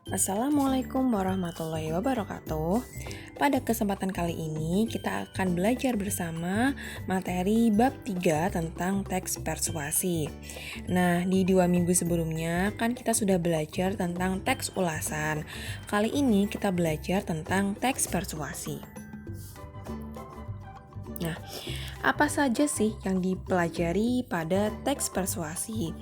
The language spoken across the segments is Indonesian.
Assalamualaikum warahmatullahi wabarakatuh. Pada kesempatan kali ini kita akan belajar bersama materi bab 3 tentang teks persuasi. Nah, di 2 minggu sebelumnya kan kita sudah belajar tentang teks ulasan. Kali ini kita belajar tentang teks persuasi. Nah, apa saja sih yang dipelajari pada teks persuasi?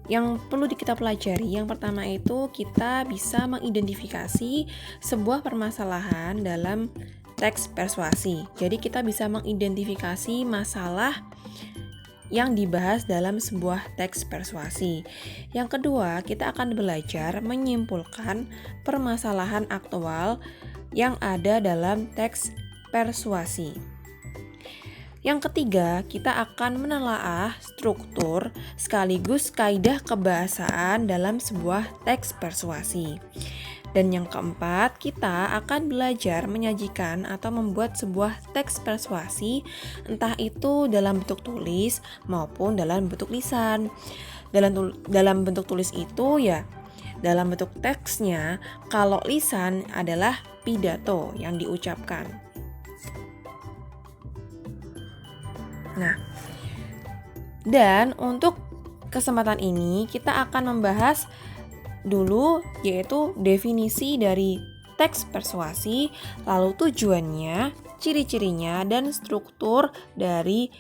Yang perlu kita pelajari, yang pertama itu kita bisa mengidentifikasi sebuah permasalahan dalam teks persuasi. Jadi kita bisa mengidentifikasi masalah yang dibahas dalam sebuah teks persuasi. Yang kedua, kita akan belajar menyimpulkan permasalahan aktual yang ada dalam teks persuasi. Yang ketiga, kita akan menelaah struktur sekaligus kaidah kebahasaan dalam sebuah teks persuasi. Dan yang keempat, kita akan belajar menyajikan atau membuat sebuah teks persuasi, entah itu dalam bentuk tulis maupun dalam bentuk lisan. Dalam bentuk tulis itu ya, dalam bentuk teksnya, kalau lisan adalah pidato yang diucapkan. Nah, dan untuk kesempatan ini kita akan membahas dulu yaitu definisi dari teks persuasi, lalu tujuannya, ciri-cirinya, dan struktur dari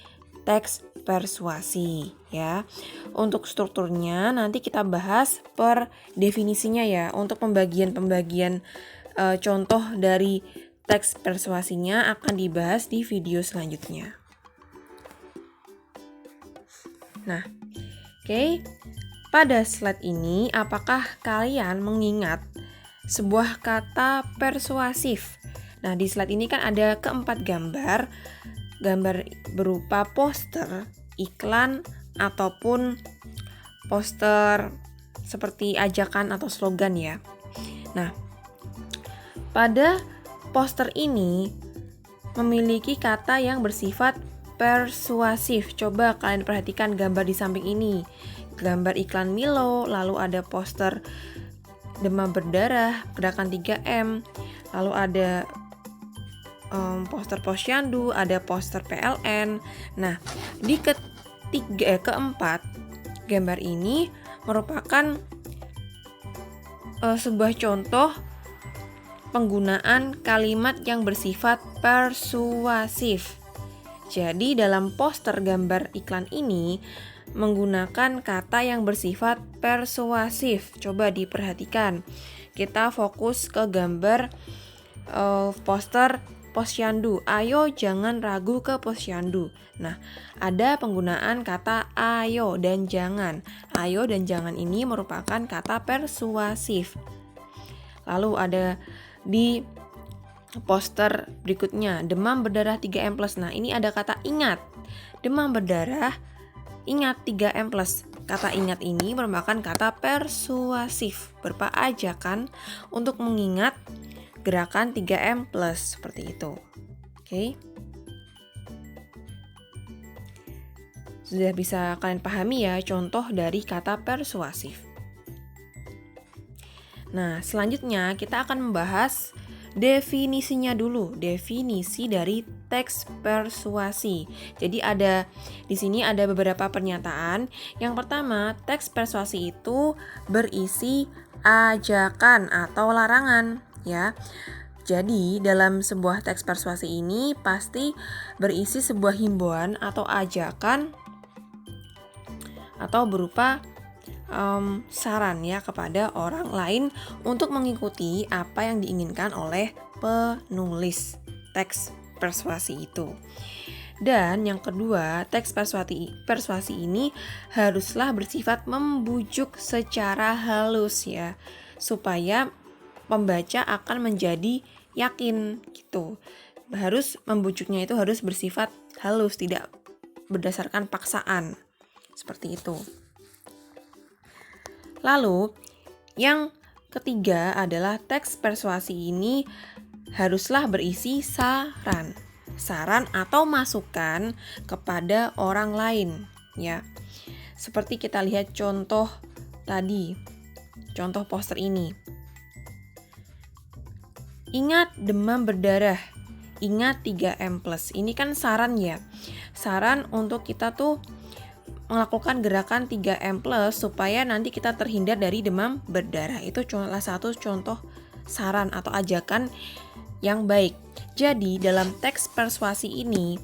teks persuasi ya. Untuk strukturnya nanti kita bahas per definisinya ya. Untuk pembagian contoh dari teks persuasinya akan dibahas di video selanjutnya. Nah, oke. Pada slide ini, apakah kalian mengingat sebuah kata persuasif? Nah, di slide ini kan ada keempat gambar berupa poster, iklan, ataupun poster seperti ajakan atau slogan ya. Nah, pada poster ini memiliki kata yang bersifat persuasif. Coba kalian perhatikan gambar di samping ini. Gambar iklan Milo, lalu ada poster demam berdarah, gerakan 3M, lalu ada poster Posyandu, ada poster PLN. Nah, di keempat gambar ini merupakan sebuah contoh penggunaan kalimat yang bersifat persuasif. Jadi dalam poster gambar iklan ini menggunakan kata yang bersifat persuasif. Coba diperhatikan. Kita fokus ke gambar poster Posyandu. Ayo jangan ragu ke Posyandu. Nah, ada penggunaan kata ayo dan jangan. Ayo dan jangan ini merupakan kata persuasif. Lalu ada di poster berikutnya, demam berdarah 3M+. Nah, ini ada kata ingat. Demam berdarah, ingat 3M+. Kata ingat ini merupakan kata persuasif, berupa ajakan untuk mengingat gerakan 3M+, seperti itu. Oke. Sudah bisa kalian pahami ya contoh dari kata persuasif. Nah, selanjutnya kita akan membahas definisinya dulu, definisi dari teks persuasi. Jadi di sini ada beberapa pernyataan. Yang pertama, teks persuasi itu berisi ajakan atau larangan, ya. Jadi, dalam sebuah teks persuasi ini pasti berisi sebuah himbauan atau ajakan atau berupa saran ya kepada orang lain untuk mengikuti apa yang diinginkan oleh penulis teks persuasi itu. Dan yang kedua, teks persuasi ini haruslah bersifat membujuk secara halus ya, supaya pembaca akan menjadi yakin gitu. Membujuknya itu harus bersifat halus, tidak berdasarkan paksaan. Seperti itu. Lalu, yang ketiga adalah teks persuasi ini haruslah berisi saran atau masukan kepada orang lain, ya. Seperti kita lihat contoh tadi, contoh poster ini. Ingat demam berdarah. Ingat 3M+. Ini kan saran ya. Saran untuk kita tuh melakukan gerakan 3M+ supaya nanti kita terhindar dari demam berdarah. Itu salah satu contoh saran atau ajakan yang baik. Jadi dalam teks persuasi ini,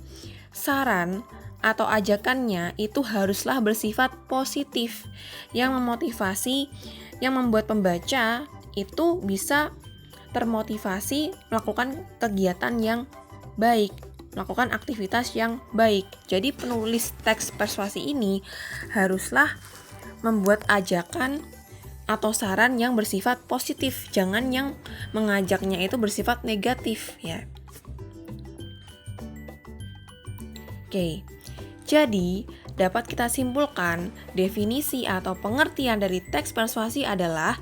saran atau ajakannya itu haruslah bersifat positif, yang memotivasi, yang membuat pembaca itu bisa termotivasi melakukan kegiatan yang baik, melakukan aktivitas yang baik. Jadi penulis teks persuasi ini haruslah membuat ajakan atau saran yang bersifat positif, jangan yang mengajaknya itu bersifat negatif ya. Oke. Jadi, dapat kita simpulkan definisi atau pengertian dari teks persuasi adalah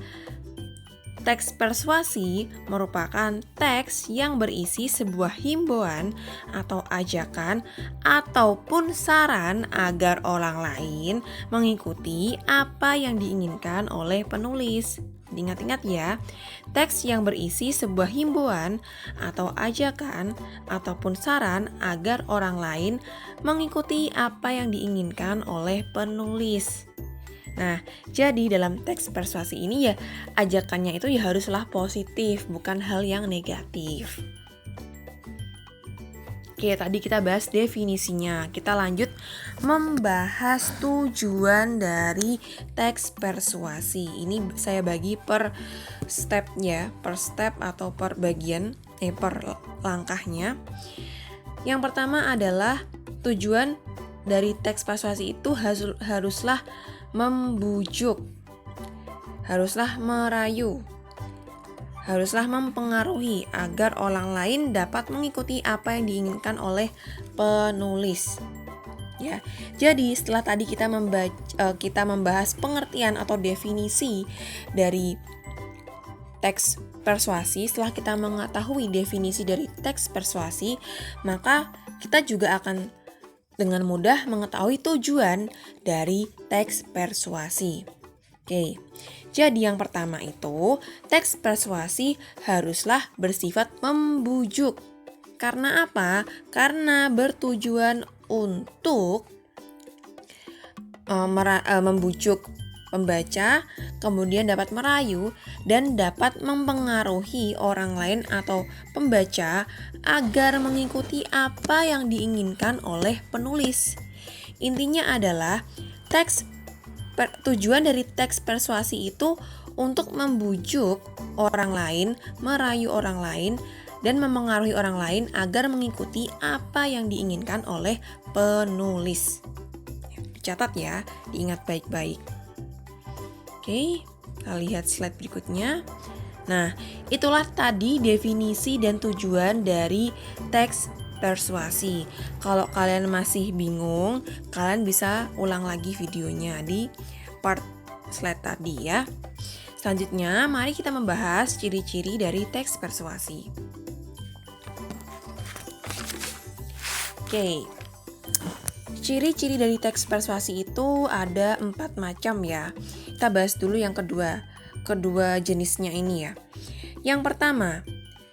teks persuasi merupakan teks yang berisi sebuah himbauan atau ajakan ataupun saran agar orang lain mengikuti apa yang diinginkan oleh penulis. Ingat-ingat ya, teks yang berisi sebuah himbauan atau ajakan ataupun saran agar orang lain mengikuti apa yang diinginkan oleh penulis. Nah, jadi dalam teks persuasi ini ya ajakannya itu ya haruslah positif, bukan hal yang negatif. Oke, tadi kita bahas definisinya. Kita lanjut membahas tujuan dari teks persuasi. Ini saya bagi per stepnya, per step atau per bagian, per langkahnya. Yang pertama adalah tujuan dari teks persuasi itu haruslah membujuk, haruslah merayu, haruslah mempengaruhi agar orang lain dapat mengikuti apa yang diinginkan oleh penulis. Ya, jadi setelah tadi kita membahas pengertian atau definisi dari teks persuasi, setelah kita mengetahui definisi dari teks persuasi, maka kita juga akan dengan mudah mengetahui tujuan dari teks persuasi. Oke, jadi yang pertama itu, teks persuasi haruslah bersifat membujuk. Karena apa? Karena bertujuan untuk membujuk pembaca, kemudian dapat merayu dan dapat mempengaruhi orang lain atau pembaca agar mengikuti apa yang diinginkan oleh penulis. Intinya adalah tujuan dari teks persuasi itu untuk membujuk orang lain, merayu orang lain, dan mempengaruhi orang lain agar mengikuti apa yang diinginkan oleh penulis. Dicatat ya, diingat baik-baik. Oke, kita lihat slide berikutnya. Nah, itulah tadi definisi dan tujuan dari teks persuasi. Kalau kalian masih bingung, kalian bisa ulang lagi videonya di part slide tadi ya. Selanjutnya, mari kita membahas ciri-ciri dari teks persuasi. Oke. Ciri-ciri dari teks persuasi itu ada 4 macam ya. Kita bahas dulu yang kedua jenisnya ini ya. Yang pertama,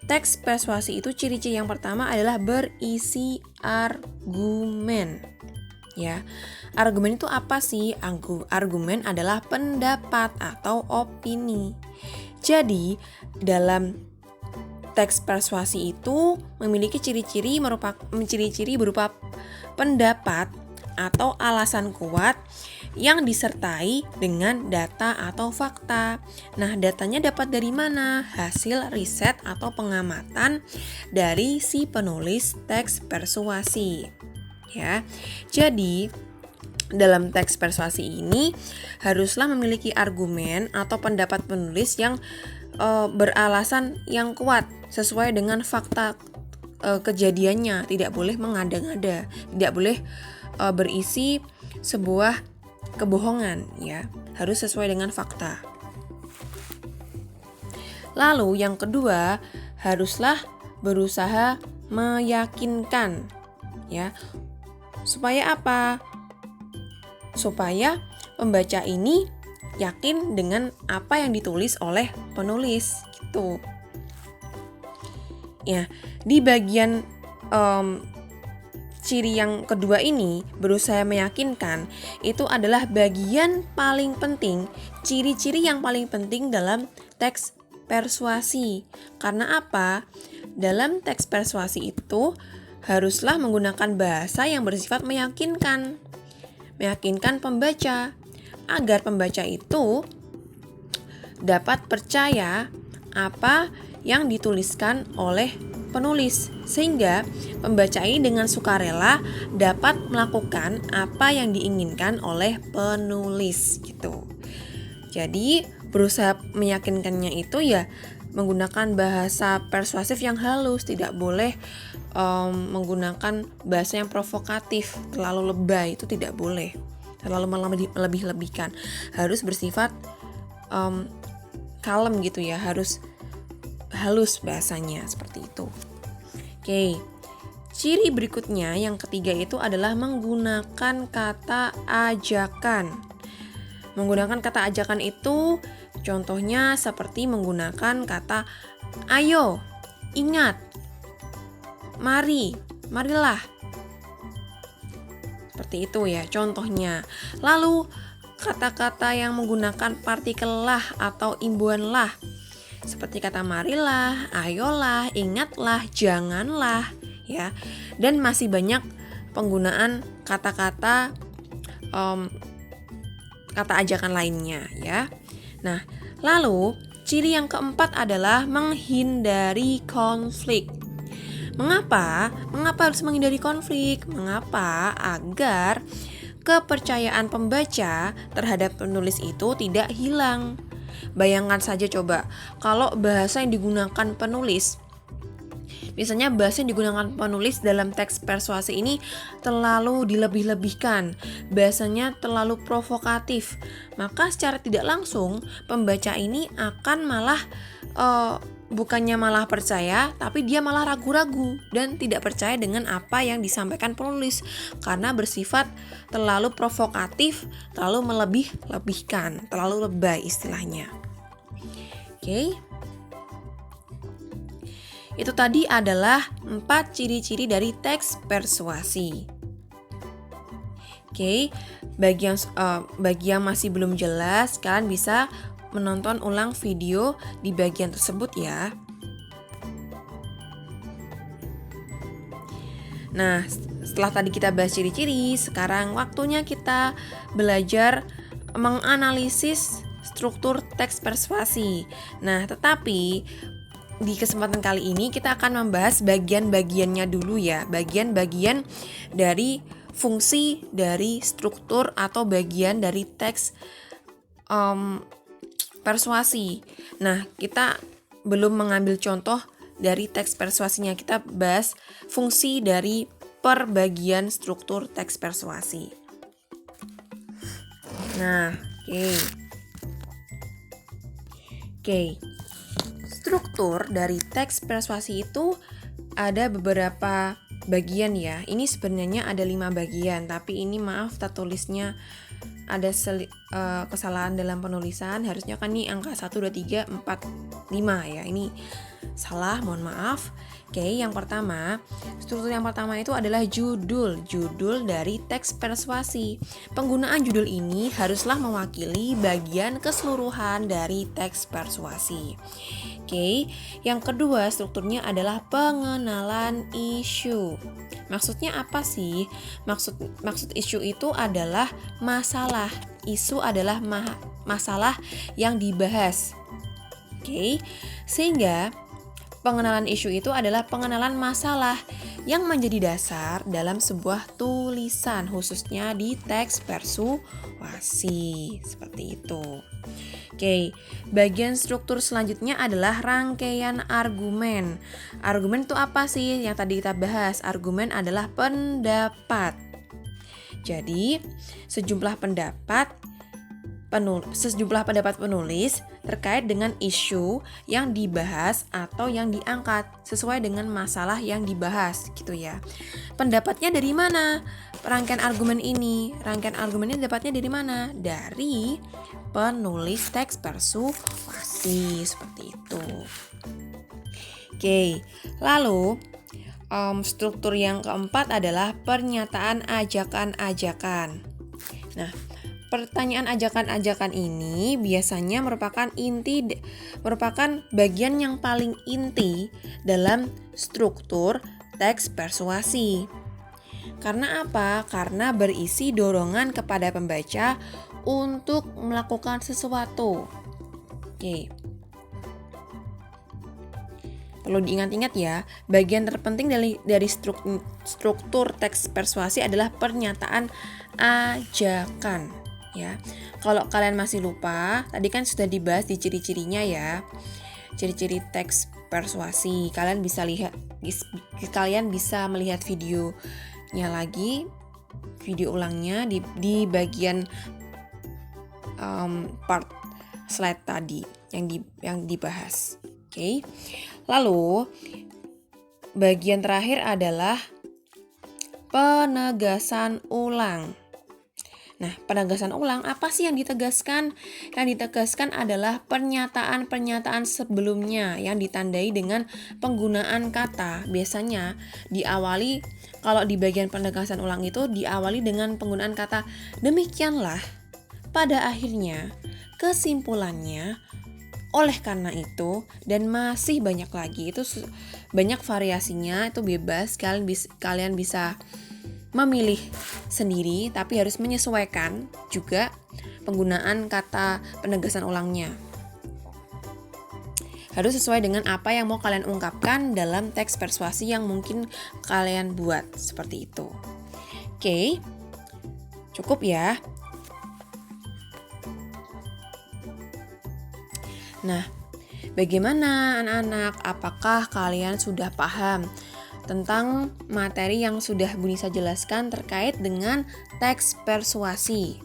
teks persuasi itu ciri-ciri yang pertama adalah berisi argumen. Ya. Argumen itu apa sih? Argumen adalah pendapat atau opini. Jadi, dalam teks persuasi itu memiliki ciri-ciri berupa pendapat atau alasan kuat yang disertai dengan data atau fakta. Nah, datanya dapat dari mana? Hasil riset atau pengamatan dari si penulis teks persuasi. Ya. Jadi, dalam teks persuasi ini haruslah memiliki argumen atau pendapat penulis yang beralasan yang kuat sesuai dengan fakta kejadiannya, tidak boleh mengada-ngada, tidak boleh berisi sebuah kebohongan ya, harus sesuai dengan fakta. Lalu yang kedua, haruslah berusaha meyakinkan ya. Supaya apa? Supaya pembaca ini yakin dengan apa yang ditulis oleh penulis gitu. Ya, di bagian ciri yang kedua ini berusaha meyakinkan itu adalah bagian paling penting, ciri-ciri yang paling penting dalam teks persuasi. Karena apa? Dalam teks persuasi itu haruslah menggunakan bahasa yang bersifat meyakinkan pembaca, agar pembaca itu dapat percaya apa yang dituliskan oleh penulis, sehingga pembaca ini dengan sukarela dapat melakukan apa yang diinginkan oleh penulis gitu. Jadi berusaha meyakinkannya itu ya menggunakan bahasa persuasif yang halus, tidak boleh menggunakan bahasa yang provokatif, terlalu lebay itu tidak boleh, terlalu melebih-lebihkan, harus bersifat kalem gitu ya, harus halus bahasanya seperti itu. Oke, ciri berikutnya yang ketiga itu adalah menggunakan kata ajakan. Menggunakan kata ajakan itu contohnya seperti menggunakan kata ayo, ingat, mari, marilah. Seperti itu ya contohnya. Lalu kata-kata yang menggunakan partikel lah atau imbuhan lah, seperti kata marilah, ayolah, ingatlah, janganlah, ya. Dan masih banyak penggunaan kata-kata kata ajakan lainnya, ya. Nah, lalu ciri yang keempat adalah menghindari konflik. Mengapa? Mengapa harus menghindari konflik? Mengapa? Agar kepercayaan pembaca terhadap penulis itu tidak hilang. Bayangkan saja coba, kalau bahasa yang digunakan penulis, misalnya bahasa yang digunakan penulis dalam teks persuasi ini terlalu dilebih-lebihkan, bahasanya terlalu provokatif, maka secara tidak langsung pembaca ini akan malah bukannya malah percaya, tapi dia malah ragu-ragu dan tidak percaya dengan apa yang disampaikan penulis karena bersifat terlalu provokatif, terlalu melebih-lebihkan, terlalu lebay istilahnya. Oke. Itu tadi adalah 4 ciri-ciri dari teks persuasi. Oke, bagi yang masih belum jelas, kalian bisa menonton ulang video di bagian tersebut ya. Nah, setelah tadi kita bahas ciri-ciri, sekarang waktunya kita belajar menganalisis struktur teks persuasi. Nah, tetapi di kesempatan kali ini kita akan membahas bagian-bagiannya dulu ya, bagian-bagian dari fungsi dari struktur atau bagian dari teks persuasi. Nah, kita belum mengambil contoh dari teks persuasinya, kita bahas fungsi dari perbagian struktur teks persuasi. Nah, Oke. Struktur dari teks persuasi itu ada beberapa bagian ya. Ini sebenarnya ada 5 bagian, tapi ini maaf tulisnya ada kesalahan dalam penulisan. Harusnya kan ini angka 1, 2, 3, 4, 5 ya. Ini salah, mohon maaf. Oke, yang pertama, struktur yang pertama itu adalah judul dari teks persuasi. Penggunaan judul ini haruslah mewakili bagian keseluruhan dari teks persuasi. Oke, yang kedua strukturnya adalah pengenalan isu. Maksudnya apa sih? Maksud isu itu adalah masalah. Isu adalah masalah yang dibahas. Oke, sehingga pengenalan isu itu adalah pengenalan masalah yang menjadi dasar dalam sebuah tulisan, khususnya di teks persuasi. Seperti itu. Oke, bagian struktur selanjutnya adalah rangkaian argumen. Argumen itu apa sih? Yang tadi kita bahas, argumen adalah pendapat. Jadi, sejumlah pendapat penulis terkait dengan isu yang dibahas atau yang diangkat sesuai dengan masalah yang dibahas gitu ya. Pendapatnya dari mana? Rangkaian argumen ini dapatnya dari mana? Dari penulis teks persuasi, seperti itu. Oke, lalu struktur yang keempat adalah pernyataan ajakan-ajakan. Nah, pertanyaan ajakan-ajakan ini biasanya merupakan bagian yang paling inti dalam struktur teks persuasi. Karena apa? Karena berisi dorongan kepada pembaca untuk melakukan sesuatu. Oke. Perlu diingat-ingat ya, bagian terpenting dari struktur teks persuasi adalah pernyataan ajakan. Ya, kalau kalian masih lupa, tadi kan sudah dibahas di ciri-cirinya ya, ciri-ciri teks persuasi. Kalian bisa melihat videonya lagi, video ulangnya di bagian part slide tadi yang dibahas. Oke. Lalu bagian terakhir adalah penegasan ulang. Nah, penegasan ulang apa sih yang ditegaskan? Yang ditegaskan adalah pernyataan-pernyataan sebelumnya yang ditandai dengan penggunaan kata. Biasanya diawali, kalau di bagian penegasan ulang itu diawali dengan penggunaan kata demikianlah, pada akhirnya, kesimpulannya, oleh karena itu, dan masih banyak lagi. Itu banyak variasinya, itu bebas, kalian bisa memilih sendiri, tapi harus menyesuaikan juga penggunaan kata penegasan ulangnya. Harus sesuai dengan apa yang mau kalian ungkapkan dalam teks persuasi yang mungkin kalian buat, seperti itu. Oke, cukup ya. Nah, bagaimana anak-anak? Apakah kalian sudah paham tentang materi yang sudah Bu Nisa jelaskan terkait dengan teks persuasi?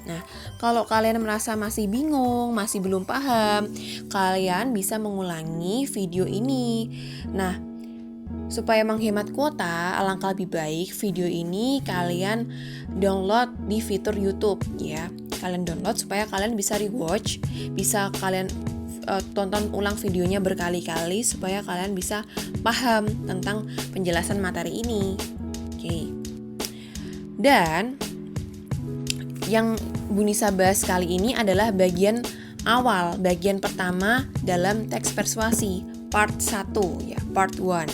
Nah, kalau kalian merasa masih bingung, masih belum paham, kalian bisa mengulangi video ini. Nah, supaya menghemat kuota, alangkah lebih baik video ini kalian download di fitur YouTube ya. Kalian download supaya kalian bisa rewatch, bisa kalian tonton ulang videonya berkali-kali supaya kalian bisa paham tentang penjelasan materi ini. Oke. Dan yang Bu Nisa bahas kali ini adalah bagian awal, bagian pertama dalam teks persuasi, part 1 ya, part 1.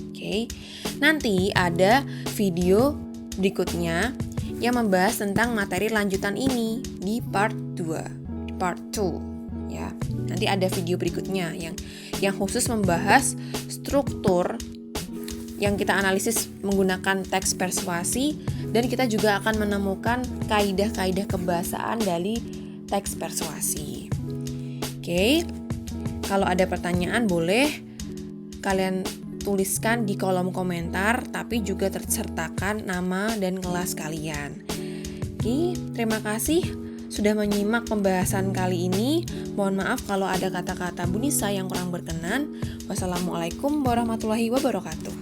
Oke. Nanti ada video berikutnya yang membahas tentang materi lanjutan ini di part 2, part 2 ya. Nanti ada video berikutnya yang khusus membahas struktur yang kita analisis menggunakan teks persuasi, dan kita juga akan menemukan kaidah-kaidah kebahasaan dari teks persuasi. Oke. Kalau ada pertanyaan boleh kalian tuliskan di kolom komentar, tapi juga tersertakan nama dan kelas kalian. Oke, terima kasih sudah menyimak pembahasan kali ini. Mohon maaf kalau ada kata-kata Bu Nisa yang kurang berkenan. Wassalamualaikum warahmatullahi wabarakatuh.